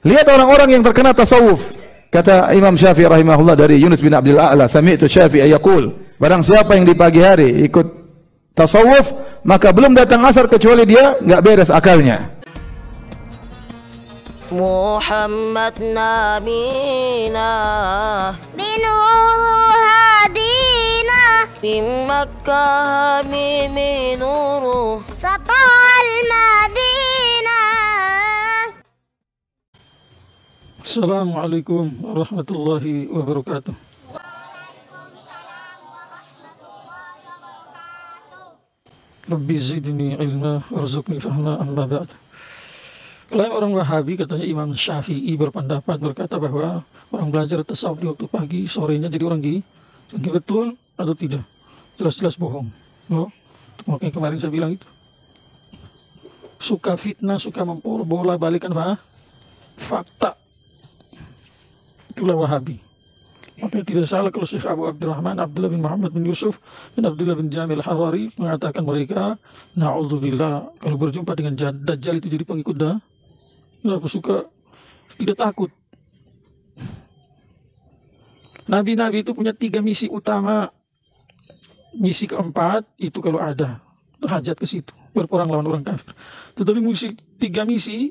Lihat orang-orang yang terkena tasawuf. Kata Imam Syafi'i rahimahullah dari Yunus bin Abdul A'la, sami'tu Syafi'i yaqul, barang siapa yang di pagi hari ikut tasawuf, maka belum datang asar kecuali dia enggak beres akalnya. Muhammad nabina binuru hadina min Makkah min nuru satal Madinah. Assalamualaikum warahmatullahi wabarakatuh. Rabbi zidni ilma warzuqni fahma, amma ba'd. Kalau orang Wahabi, katanya Imam Syafi'i berpendapat, berkata bahwa orang belajar tasawuf di waktu pagi, sorenya jadi orang gila. Betul atau tidak? Jelas-jelas bohong. Oh, makanya kemarin saya bilang itu. Suka fitnah, suka memperbola balikan fakta. Itulah Wahabi. Makanya tidak salah kalau Syekh Abu Abdurrahman Abdullah bin Muhammad bin Yusuf dan Abdullah bin Jamil Harari mengatakan mereka, na'udzubillah, kalau berjumpa dengan Dajjal itu jadi pengikut kenapa suka tidak takut. Nabi-nabi itu punya 3 misi utama. Misi keempat itu kalau ada hajat ke situ, berperang lawan orang kafir. Tetapi 3 misi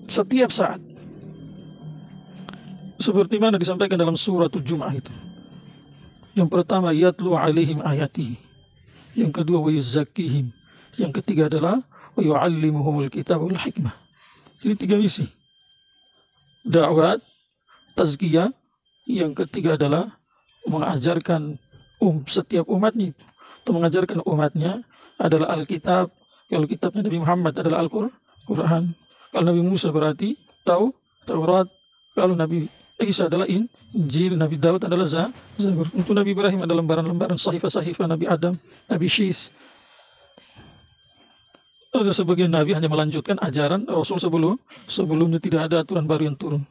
setiap saat. Seperti mana disampaikan dalam surah Jum'ah itu. Yang pertama, yatlu alaihim ayati. Yang kedua, wa yuzakkihim. Yang ketiga adalah wa yu'allimuhumul kitab wal hikmah. Jadi 3 misi. Dakwah, tazkiyah. Yang ketiga adalah mengajarkan setiap umatnya itu. Untuk mengajarkan umatnya adalah Alkitab. Kalau kitabnya Nabi Muhammad adalah Al-Quran. Kalau Nabi Musa berarti Taurat. Kalau Nabi Isa adalah Injil, Nabi Daud adalah Zabur. Untuk Nabi Ibrahim adalah lembaran-lembaran sahifah-sahifah, Nabi Adam, Nabi Syis. Ada sebagian Nabi hanya melanjutkan ajaran Rasul sebelumnya, tidak ada aturan baru yang turun.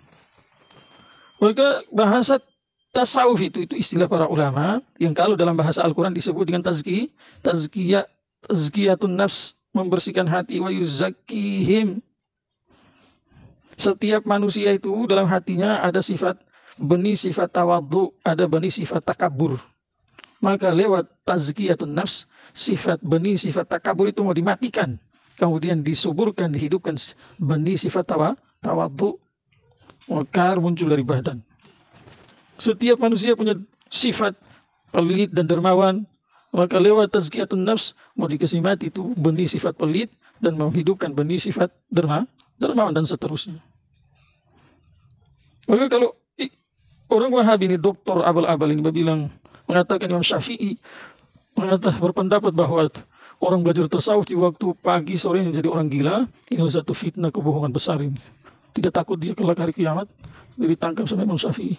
Maka bahasa tasawuf itu istilah para ulama yang kalau dalam bahasa Al-Quran disebut dengan tazkiyatun nafs, membersihkan hati, wa yuzakkihim. Setiap manusia itu dalam hatinya ada benih sifat tawadhu, ada benih sifat takabur. Maka lewat tazkiyatun nafs, benih sifat takabur itu mau dimatikan. Kemudian disuburkan, dihidupkan benih sifat tawadhu, maka muncul dari badan. Setiap manusia punya sifat pelit dan dermawan. Maka lewat tazkiyatun nafs mau dikasih mati itu benih sifat pelit dan menghidupkan benih sifat dermawan dan seterusnya. Maka kalau orang Wahabi ini, Dr. Abal-Abal ini mengatakan Imam Syafi'i berpendapat bahwa orang belajar tasawuf di waktu pagi sore yang jadi orang gila, ini satu fitnah, kebohongan besar ini. Tidak takut dia kelak hari kiamat ditangkap sama Imam Syafi'i.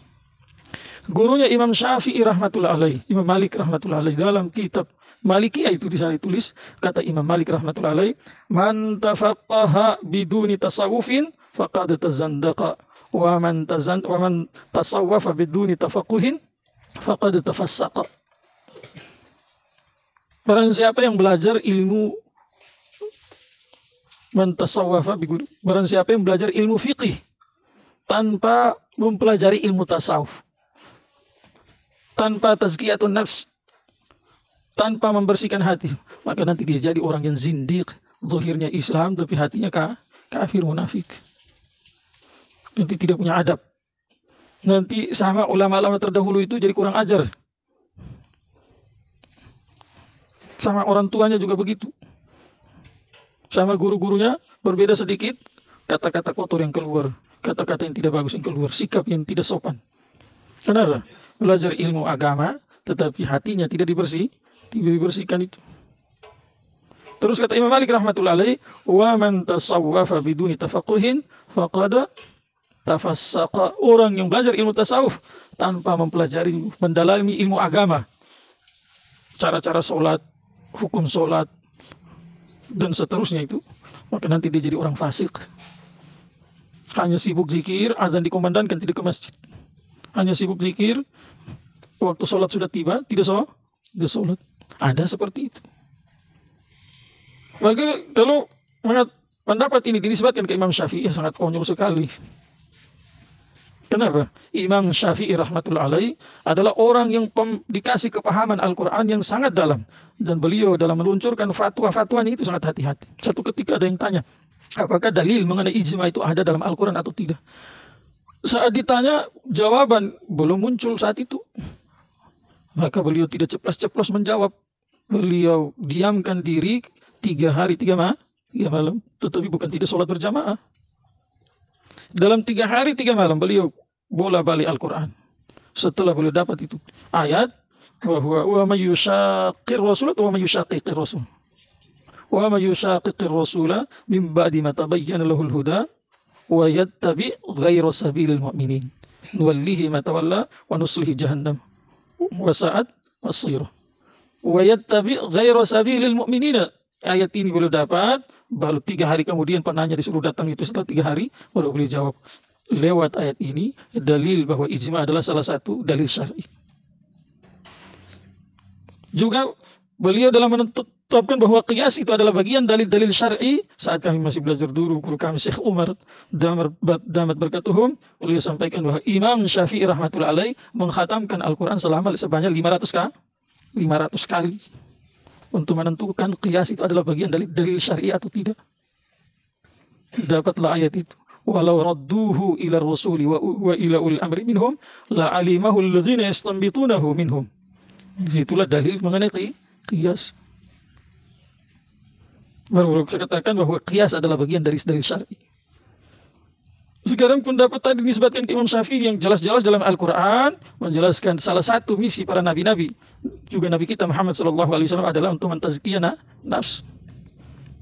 Gurunya Imam Syafi'i rahmatullah alaih, Imam Malik rahmatullah alaih, dalam kitab Malikiyah itu di sana ditulis, kata Imam Malik rahmatullah alaih, man tafaqqaha biduni tasawufin faqad tazandaqa wa man tasawwafa biduni tafaqquhin faqad tafassaqa. Barang siapa yang belajar ilmu barang siapa yang belajar ilmu fiqih tanpa mempelajari ilmu tasawuf, tanpa tazkiyatun nafs, tanpa membersihkan hati, maka nanti dia jadi orang yang zindiq, zahirnya Islam tapi hatinya kafir, munafik. Nanti tidak punya adab. Nanti sama ulama-ulama terdahulu itu jadi kurang ajar. Sama orang tuanya juga begitu. Sama guru-gurunya berbeda sedikit, kata-kata kotor yang keluar, kata-kata yang tidak bagus yang keluar, sikap yang tidak sopan. Kenapa? Belajar ilmu agama tetapi hatinya tidak dibersihkan itu. Terus kata Imam Malik rahmatullah alaih, wa man tasawwafa biduni tafaqquhin faqad tafassaqa. Orang yang belajar ilmu tasawuf tanpa mempelajari, mendalami ilmu agama, cara-cara sholat, hukum sholat dan seterusnya itu, maka nanti dia jadi orang fasik. Hanya sibuk zikir, azan dikumandangkan tidak ke masjid. Hanya sibuk zikir, waktu sholat sudah tiba, tidak sholat. Ada seperti itu. Maka kalau Pendapat ini dinisbatkan ke Imam Syafi'i sangat konyol sekali. Kenapa? Imam Syafi'i rahmatullah alaih adalah orang yang dikasih kepahaman Al-Quran yang sangat dalam. Dan beliau dalam meluncurkan fatwa-fatwanya itu sangat hati-hati. Satu ketika ada yang tanya, apakah dalil mengenai ijma itu ada dalam Al-Quran atau tidak? Saat ditanya, jawaban belum muncul saat itu. Maka beliau tidak ceplas-ceplos menjawab. Beliau diamkan diri 3 hari 3 malam, tetapi bukan tidak sholat berjamaah. Dalam 3 hari 3 malam beliau bola-balik Al-Quran. Setelah beliau dapat itu ayat, wa may yushaqqir rasul wa may yushaqiqir rasul. Wa may yushaqiqir rasula min ba'di ma tabayyana lahul huda wa yattabi ghayra sabilil mu'minin nuwallihi ma tawalla wa nuslihi jahannam wa sa'at masirah. Wa yattabi ghayra sabilil mu'minin. Ayat ini beliau dapat, baru 3 hari kemudian penanya disuruh datang itu setelah 3 hari, baru beliau jawab. Lewat ayat ini, dalil bahwa ijma adalah salah satu dalil syar'i. Juga beliau dalam menetapkan bahwa qiyas itu adalah bagian dalil-dalil syar'i. Saat kami masih belajar dulu, guru kami Syekh Umar Damat Berkatuhum, beliau sampaikan bahwa Imam Syafi'i rahmatullah alaih mengkhatamkan Al-Quran selama sebanyak 500 kali. Untuk menentukan qiyas itu adalah bagian dari dalil syar'i atau tidak. Dapatlah ayat itu. Walau radduhu ila rasuli wa ila ulil amri minhum la alimahu alladhina yastanbitunahu minhum. Disitulah dalil mengenai qiyas. Baru saya katakan bahwa qiyas adalah bagian dari dalil syar'i. Sekarang pendapat tadi disebutkan ke Imam Syafi'i yang jelas-jelas dalam Al-Quran menjelaskan salah satu misi para nabi-nabi, juga Nabi kita Muhammad SAW adalah untuk mentazkiyah nafs,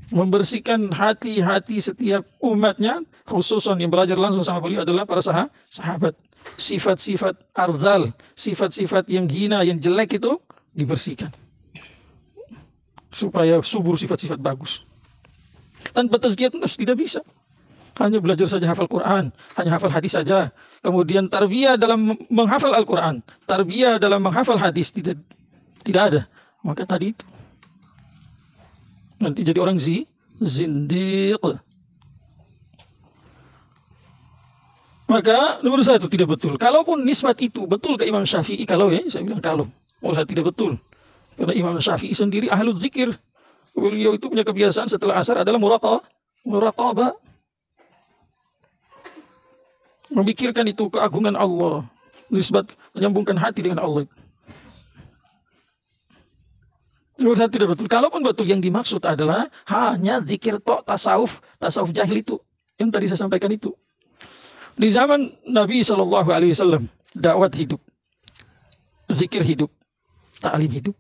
membersihkan hati-hati setiap umatnya, khususan yang belajar langsung sama beliau adalah para sahabat. Sifat-sifat arzal, sifat-sifat yang hina, yang jelek itu dibersihkan supaya subur sifat-sifat bagus. Tanpa tazkiyah nafs tidak bisa. Hanya belajar saja hafal Quran, hanya hafal hadis saja. Kemudian tarbiyah dalam menghafal Al-Quran, tarbiyah dalam menghafal hadis tidak ada. Maka tadi itu nanti jadi orang zindiq. Maka nomor 1 tidak betul. Kalaupun nisbat itu betul ke Imam Syafi'i, saya bilang kalau, saya tidak betul. Karena Imam Syafi'i sendiri ahlul zikir. Beliau itu punya kebiasaan setelah asar adalah muraqabah. Memikirkan itu keagungan Allah, nisbat menyambungkan hati dengan Allah. Nomor 1 tidak betul. Kalaupun betul, yang dimaksud adalah hanya zikir tasawuf jahil itu yang tadi saya sampaikan itu. Di zaman Nabi SAW, dakwat hidup, zikir hidup, ta'lim hidup.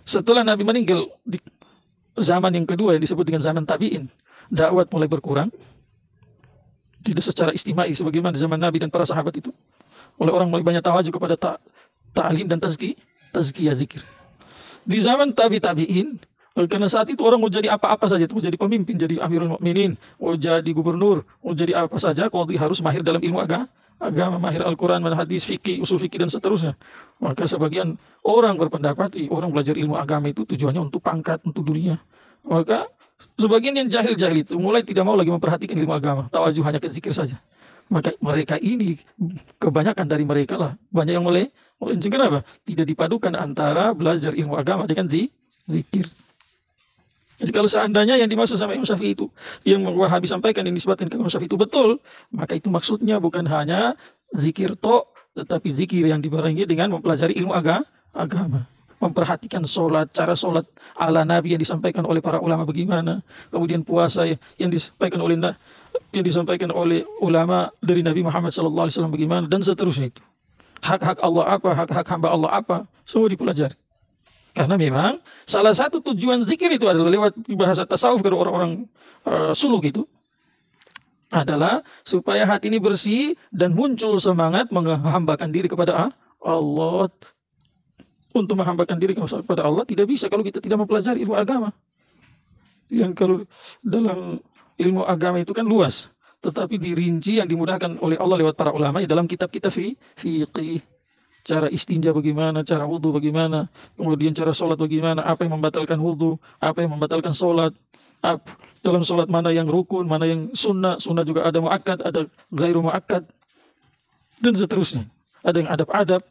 Setelah Nabi meninggal, di zaman yang kedua yang disebut dengan zaman tabi'in, dakwat mulai berkurang. Tidak secara istimai sebagaimana di zaman Nabi dan para sahabat itu. Oleh orang mulai banyak tawajuh kepada ta'lim dan tazkiyah zikir. Di zaman tabi'in, karena saat itu orang mau jadi apa-apa saja, mau jadi pemimpin, jadi Amirul Mukminin, mau jadi gubernur, mau jadi apa saja, qadhi harus mahir dalam ilmu agama, mahir Al-Quran, hadis, fikih, usul fikih dan seterusnya. Maka sebagian orang berpendapat, orang belajar ilmu agama itu tujuannya untuk pangkat, untuk dunia. Maka sebagian yang jahil-jahil itu mulai tidak mau lagi memperhatikan ilmu agama, tawajuh hanya ke zikir saja. Maka mereka ini, kebanyakan dari mereka lah, banyak yang mulai kenapa? Tidak dipadukan antara belajar ilmu agama dengan zikir. Jadi kalau seandainya yang dimaksud sama Imam Syafi'i itu, yang Wahabi sampaikan, yang disebutkan ke Imam Syafi'i itu betul, maka itu maksudnya bukan hanya zikir tetapi zikir yang dibarengi dengan mempelajari ilmu agama. Memperhatikan sholat, cara sholat ala Nabi yang disampaikan oleh para ulama bagaimana, kemudian puasa yang disampaikan oleh ulama dari Nabi Muhammad SAW bagaimana, dan seterusnya itu. Hak-hak Allah apa, hak-hak hamba Allah apa, semua dipelajari. Karena memang salah satu tujuan zikir itu adalah lewat bahasa tasawuf kalau orang-orang suluk itu adalah supaya hati ini bersih dan muncul semangat menghambakan diri kepada Allah. Untuk menghambakan diri kepada Allah tidak bisa kalau kita tidak mempelajari ilmu agama. Yang kalau dalam ilmu agama itu kan luas, tetapi dirinci yang dimudahkan oleh Allah lewat para ulama dalam kitab-kitab fiqih. Cara istinja bagaimana, cara wudhu bagaimana, kemudian cara sholat bagaimana, apa yang membatalkan wudhu, apa yang membatalkan sholat, dalam sholat mana yang rukun, mana yang sunnah. Sunnah juga ada muakkad, ada ghairu muakkad, dan seterusnya. Ada yang adab-adab.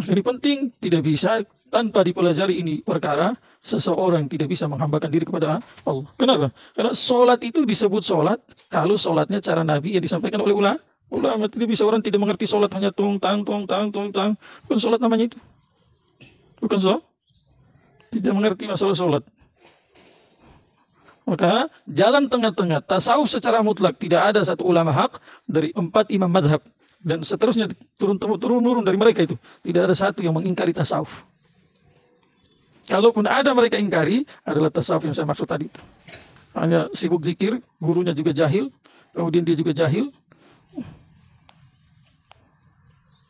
Jadi penting, tidak bisa tanpa dipelajari ini perkara, seseorang tidak bisa menghambakan diri kepada Allah. Kenapa? Karena sholat itu disebut sholat kalau sholatnya cara Nabi yang disampaikan oleh ulama. Tidak bisa orang tidak mengerti sholat hanya tung tang. Bukan sholat namanya itu. Bukan sholat. Tidak mengerti masalah sholat. Maka jalan tengah-tengah tasawuf secara mutlak, tidak ada satu ulama hak dari 4 imam madhab dan seterusnya turun dari mereka itu. Tidak ada satu yang mengingkari tasawuf. Kalaupun ada mereka ingkari, adalah tasawuf yang saya maksud tadi itu. Hanya sibuk zikir, gurunya juga jahil, kemudian dia juga jahil.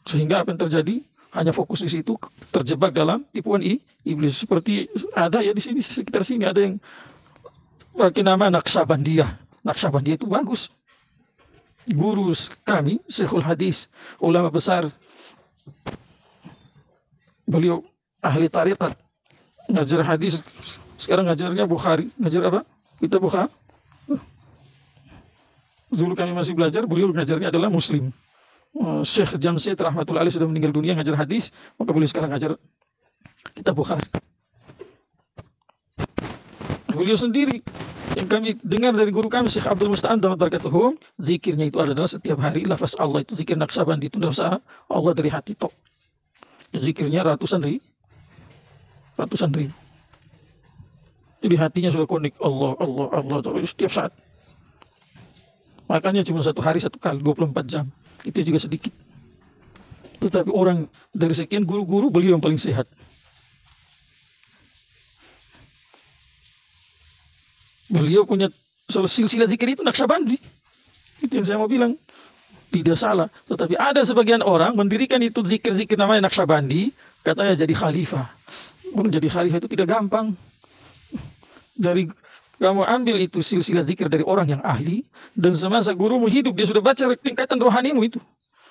Sehingga apa yang terjadi? Hanya fokus di situ, terjebak dalam tipuan iblis. Seperti ada ya di sini, sekitar sini ada yang pakai nama Naqsabandiyah. Naqsabandiyah itu bagus. Guru kami, Syekhul Hadis, ulama besar. Beliau ahli tariqat, ngajar hadis. Sekarang ngajarnya Bukhari. Ngajar apa? Kita Bukhari. Dulu kami masih belajar, beliau ngajarnya adalah Muslim. Syekh Jamsyid rahmatullahi alaih sudah meninggal dunia, ngajar hadis, maka beliau sekarang ngajar kitab Bukhari. Beliau sendiri yang kami dengar dari guru kami Syekh Abdul Musta'an dalam barakatuhum, zikirnya itu adalah setiap hari lafaz Allah itu zikir Naqsabandi itu lafaz Allah dari hati tok. Zikirnya ratusan ribu. Jadi hatinya sudah konik Allah setiap saat. Makanya cuma satu hari satu kali 24 jam. Itu juga sedikit. Tetapi orang dari sekian guru-guru, beliau yang paling sehat. Beliau punya silsilah zikir itu Naqsabandi. Itu yang saya mau bilang. Tidak salah. Tetapi ada sebagian orang mendirikan itu zikir-zikir namanya Naqsabandi, katanya jadi khalifah. Jadi khalifah itu tidak gampang. Dari kamu ambil itu silsilah zikir dari orang yang ahli, dan semasa gurumu hidup dia sudah baca tingkatan rohanimu itu,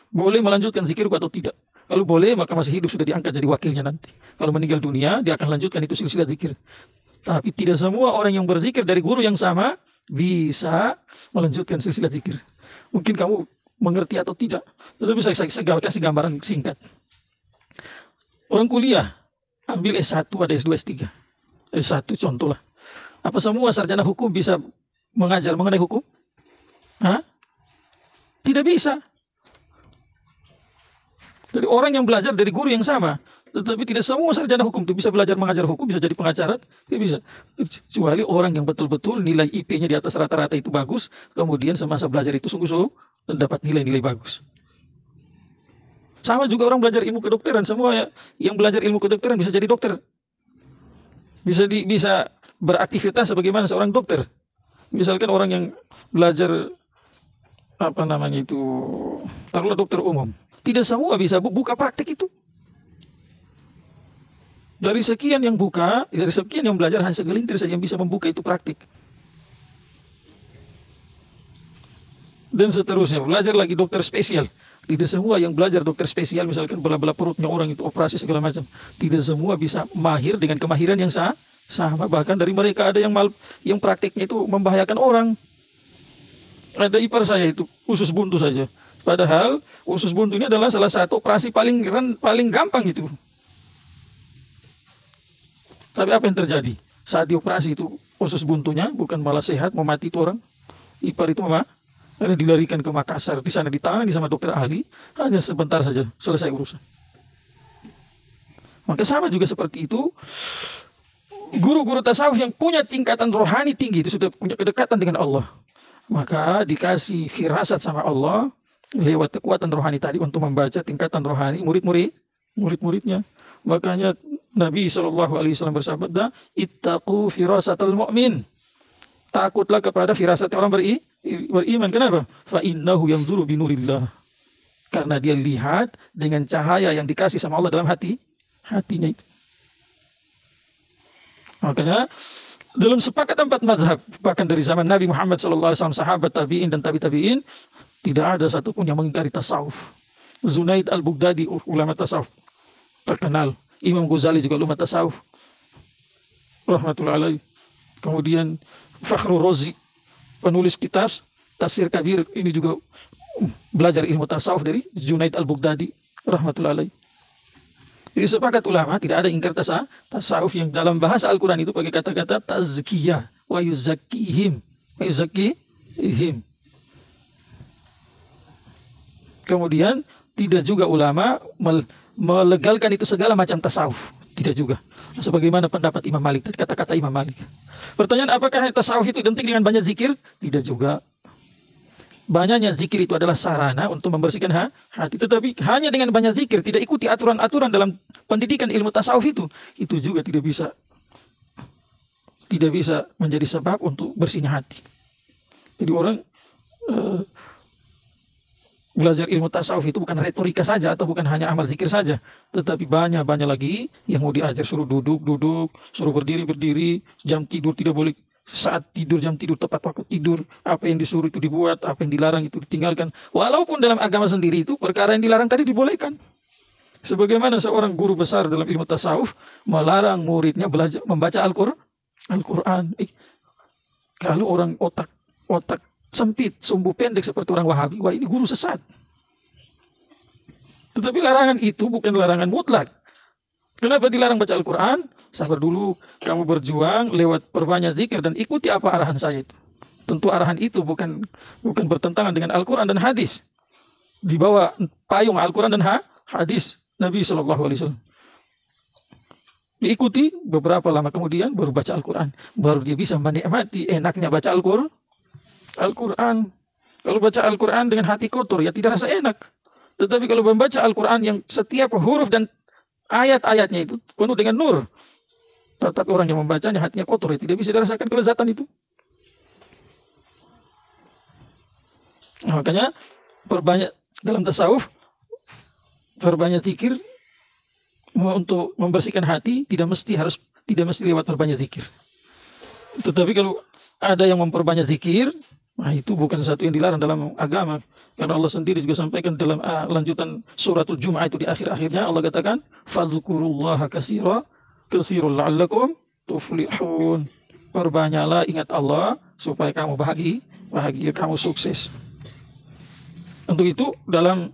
boleh melanjutkan zikirku atau tidak. Kalau boleh maka masih hidup sudah diangkat jadi wakilnya nanti. Kalau meninggal dunia dia akan lanjutkan itu silsilah zikir. Tapi tidak semua orang yang berzikir dari guru yang sama bisa melanjutkan silsilah zikir. Mungkin kamu mengerti atau tidak, tetapi saya kasih gambaran singkat. Orang kuliah ambil S1 ada S2 S3. S1 contoh lah. Apa semua sarjana hukum bisa mengajar mengenai hukum? Hah? Tidak bisa. Dari orang yang belajar dari guru yang sama, tetapi tidak semua sarjana hukum itu bisa belajar mengajar hukum, bisa jadi pengacara, tidak bisa. Kecuali orang yang betul-betul nilai IP-nya di atas rata-rata itu bagus, kemudian semasa belajar itu sungguh-sungguh dan dapat nilai-nilai bagus. Sama juga orang belajar ilmu kedokteran, semua yang belajar ilmu kedokteran bisa jadi dokter. Bisa beraktivitas sebagaimana seorang dokter. Misalkan orang yang belajar taruhlah dokter umum, tidak semua bisa buka praktik itu. Dari sekian yang belajar hanya segelintir saja yang bisa membuka itu praktik. Dan seterusnya, belajar lagi dokter spesial. Tidak semua yang belajar dokter spesial, misalkan belah-belah perutnya orang itu operasi segala macam, tidak semua bisa mahir dengan kemahiran yang sama. Bahkan dari mereka ada yang praktiknya itu membahayakan orang. Ada ipar saya itu usus buntu saja. Padahal usus buntu ini adalah salah satu operasi paling gampang itu. Tapi apa yang terjadi? Saat dioperasi itu usus buntunya bukan malah sehat, mau mati itu orang. Ipar itu ada dilarikan ke Makassar, di sana ditangani sama dokter ahli, hanya sebentar saja selesai urusan. Maka sama juga seperti itu. Guru-guru tasawuf yang punya tingkatan rohani tinggi itu sudah punya kedekatan dengan Allah, maka dikasih firasat sama Allah lewat kekuatan rohani tadi untuk membaca tingkatan rohani murid-muridnya. Makanya Nabi SAW bersabda, ittaqu firasatal mu'min, takutlah kepada firasat orang beriman. Kenapa? Fa innahu yanzuru binurillah, karena dia lihat dengan cahaya yang dikasih sama Allah dalam hatinya itu. Makanya dalam sepakat 4 mazhab, bahkan dari zaman Nabi Muhammad SAW, sahabat tabi'in dan tabi'in, tidak ada satupun yang mengingkari tasawuf. Zunaid al-Baghdadi, ulama tasawuf terkenal. Imam Ghazali juga ulama tasawuf. rahmatullahi alaih. Kemudian Fakhrul Razi, penulis kitab Tafsir Kabir, ini juga belajar ilmu tasawuf dari Junaid Al-Baghdadi rahmatullahi alaih. Jadi sepakat ulama tidak ada ingkar tasawuf yang dalam bahasa Al-Quran itu pakai kata-kata tazkiyah wa yuzakkihim. Kemudian tidak juga ulama melegalkan itu segala macam tasawuf. Tidak juga. Sebagaimana pendapat Imam Malik, kata-kata Imam Malik. Pertanyaan, apakah tasawuf itu identik dengan banyak zikir? Tidak juga. Banyaknya zikir itu adalah sarana untuk membersihkan hati. Tetapi hanya dengan banyak zikir, tidak ikuti aturan-aturan dalam pendidikan ilmu tasawuf itu juga tidak bisa menjadi sebab untuk bersihnya hati. Jadi orang belajar ilmu tasawuf itu bukan retorika saja atau bukan hanya amal zikir saja, tetapi banyak lagi yang mau diajar. Suruh duduk, suruh berdiri, jam tidur tidak boleh saat tidur, jam tidur tepat waktu tidur, apa yang disuruh itu dibuat, apa yang dilarang itu ditinggalkan. Walaupun dalam agama sendiri itu perkara yang dilarang tadi dibolehkan. Sebagaimana seorang guru besar dalam ilmu tasawuf melarang muridnya belajar membaca Al-Quran. Kalau orang otak sempit, sumbu pendek seperti orang Wahabi, wah ini guru sesat. Tetapi larangan itu bukan larangan mutlak. Kenapa dilarang baca Al-Quran? Sabar dulu, kamu berjuang lewat perbanyak zikir dan ikuti apa arahan saya itu. Tentu arahan itu bukan bertentangan dengan Al-Quran dan hadis. Di bawah payung Al-Quran dan hadis Nabi SAW. Diikuti beberapa lama kemudian baru baca Al-Quran. Baru dia bisa menikmati enaknya baca Al-Quran. Kalau baca Al-Quran dengan hati kotor, ya tidak rasa enak. Tetapi kalau membaca Al-Quran yang setiap huruf dan ayat-ayatnya itu penuh dengan nur, tetapi orang yang membacanya hatinya kotor, ya tidak bisa dirasakan kelezatan itu. Nah, makanya perbanyak dalam tasawuf, perbanyak zikir untuk membersihkan hati tidak mesti lewat perbanyak zikir. Tetapi kalau ada yang memperbanyak zikir, nah itu bukan satu yang dilarang dalam agama. Karena Allah sendiri juga sampaikan dalam lanjutan suratul Jum'ah itu di akhir-akhirnya Allah katakan fadzukurullaha katsiran la'allakum tuflihun. Perbanyaklah ingat Allah supaya kamu bahagia, kamu sukses. Untuk itu dalam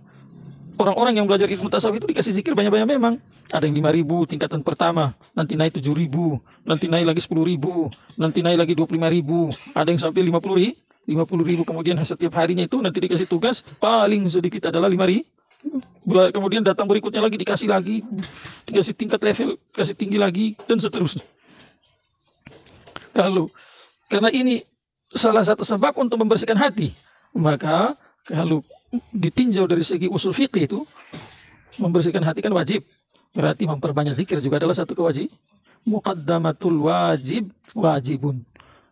orang-orang yang belajar ilmu tasawuf itu dikasih zikir banyak-banyak memang. Ada yang 5.000 tingkatan pertama, nanti naik 7.000, nanti naik lagi 10.000, nanti naik lagi 25.000, ada yang sampai 50.000, kemudian setiap harinya itu nanti dikasih tugas paling sedikit adalah 5.000. Kemudian datang berikutnya lagi dikasih tingkat level, kasih tinggi lagi dan seterusnya. Karena ini salah satu sebab untuk membersihkan hati, maka kalau ditinjau dari segi usul fikih itu membersihkan hati kan wajib. Berarti memperbanyak zikir juga adalah satu kewajiban. Muqaddamatul wajibun.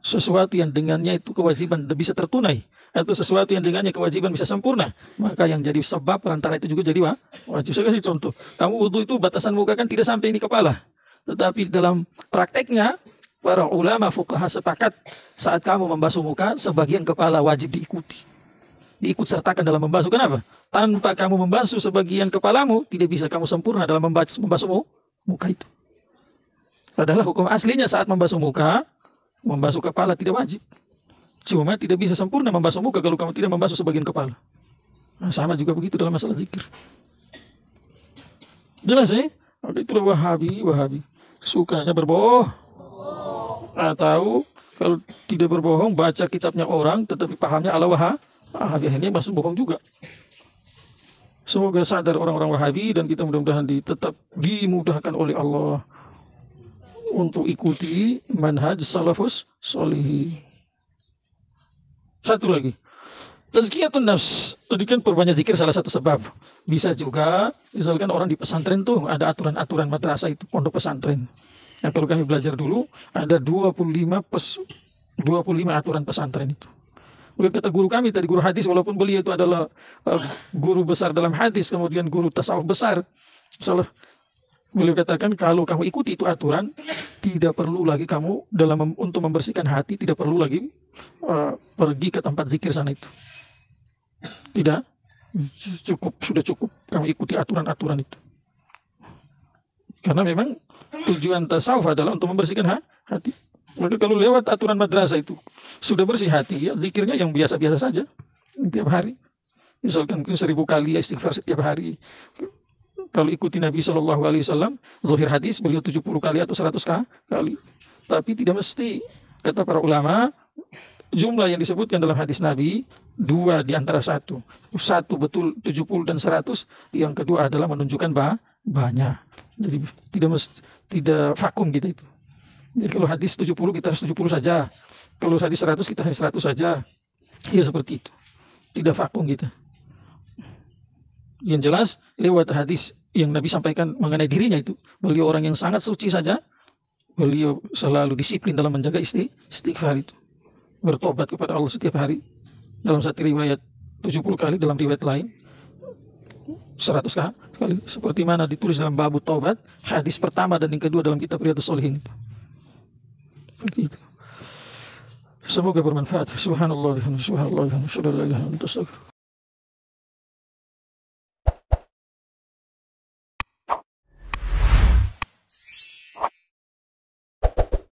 Sesuatu yang dengannya itu kewajiban bisa tertunai, atau sesuatu yang dengannya kewajiban bisa sempurna, maka yang jadi sebab perantara itu juga jadi wajib. Saya kasih contoh, kamu wudu itu batasan muka kan tidak sampai ini kepala, tetapi dalam prakteknya para ulama fuqaha sepakat saat kamu membasuh muka sebagian kepala wajib diikut sertakan dalam membasuh. Kenapa? Tanpa kamu membasuh sebagian kepalamu tidak bisa kamu sempurna dalam membasuh muka itu. Padahal hukum aslinya saat membasuh muka, membasuh kepala tidak wajib. Cuma tidak bisa sempurna membasuh muka kalau kamu tidak membasuh sebagian kepala. Nah, sama juga begitu dalam masalah zikir. Jelas ya? Itulah Wahabi. Sukanya berbohong. Atau kalau tidak berbohong, baca kitabnya orang tetapi pahamnya ala Wahabi. Akhirnya masuk bohong juga. Semoga sadar orang-orang Wahabi dan kita mudah-mudahan tetap dimudahkan oleh Allah untuk ikuti manhaj salafus sholihin. Satu lagi, tazkiyatun nafs. Tadi kan perbanyak zikir salah satu sebab. Bisa juga, misalkan orang di pesantren tuh ada aturan-aturan madrasah itu, pondok pesantren. Nah, kalau kami belajar dulu ada 25 aturan pesantren itu. Kata guru kami tadi, guru hadis, walaupun beliau itu adalah guru besar dalam hadis, kemudian guru tasawuf besar, beliau katakan kalau kamu ikuti itu aturan, tidak perlu lagi kamu untuk membersihkan hati, tidak perlu lagi pergi ke tempat zikir sana itu. Tidak, sudah cukup kamu ikuti aturan-aturan itu. Karena memang tujuan tasawuf adalah untuk membersihkan hati. Maka kalau lewat aturan madrasah itu sudah bersih hati, ya zikirnya yang biasa-biasa saja tiap hari. Misalkan 1000 kali ya istighfar setiap hari. Kalau ikuti Nabi SAW, zahir hadis beliau 70 kali atau 100 kali. Tapi tidak mesti, kata para ulama, jumlah yang disebutkan dalam hadis Nabi 2 di antara 1. 1 betul 70 dan 100, yang kedua adalah menunjukkan banyak. Jadi tidak vakum kita itu. Jadi kalau hadis 70 kita harus 70 saja. Kalau hadis 100 kita hanya 100 saja. Ya seperti itu. Tidak vakum kita. Yang jelas lewat hadis yang Nabi sampaikan mengenai dirinya itu, beliau orang yang sangat suci saja. Beliau selalu disiplin dalam menjaga istighfar itu. Bertobat kepada Allah setiap hari. Dalam satu riwayat 70 kali, dalam riwayat lain 100 kali. Seperti mana ditulis dalam babu taubat, hadis pertama dan yang kedua dalam kitab Riyadhus Shalihin itu. Seperti itu. Semoga bermanfaat. Subhanallah.